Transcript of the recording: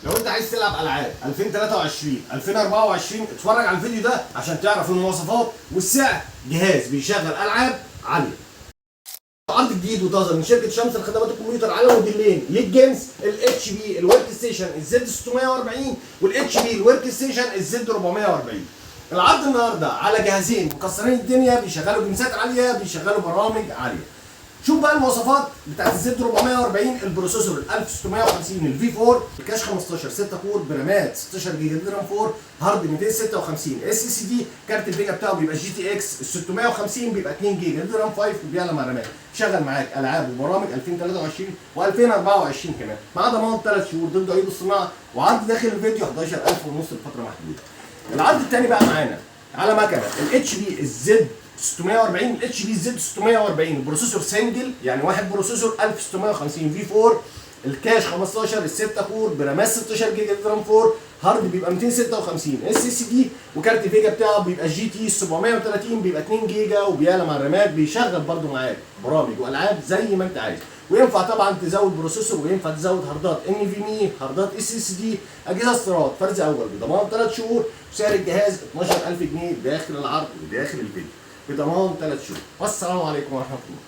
لو انت عايز تلعب العاب 2023 2024 اتفرج على الفيديو ده عشان تعرف المواصفات والسعر. جهاز بيشغل العاب عاليه. عرض جديد وطازه من شركه شمس لخدمات الكمبيوتر على موديلين للجيمز، الاتش بي الورك ستيشن الزد 640 والاتش بي الورك ستيشن الزد 440. العرض النهارده على جهازين مكسرين الدنيا، بيشغلوا جيمسات عاليه، بيشغلوا برامج عاليه. شوف بقى المواصفات بتاعت الزد 440. البروسيسور 1650 الفي 4، الكاش 15 6 كور برامات 16 جيجا رام 4، هارد 256 اس اس دي. كارت الفيجا بتاعه بيبقى جي تي اكس ال 650 بيبقى 2 جيجا رام 5 وبيعلى مع رامات. شغل معاك العاب وبرامج 2023 و2024 كمان، مع ضمان 3 شهور ضد عيوب الصناعه، وعرض داخل الفيديو 11500 لفتره محدوده. العرض الثاني بقى معانا على مكنه الاتش بي الزد 640. الاتش بي زد 640 البروسيسور سنجل، يعني واحد بروسيسور 1650 في 4، الكاش 15 الستة كور برامات 16 جيجا رام 4، هارد بيبقى 256 اس اس دي، وكارت الفيجا بتاعه بيبقى جي تي 730 بيبقى 2 جيجا وبيعلى مع الرامات. بيشغل برده معاك برامج والعاب زي ما انت عايز، وينفع طبعا تزود بروسيسور وينفع تزود هاردات ان في ام، هاردات اس اس دي، اجهزه استيراد فرز اول بضمان 3 شهور. وسعر الجهاز 12000 جنيه داخل العرض وداخل الفيديو بضمان 3 شهور. والسلام عليكم ورحمه الله.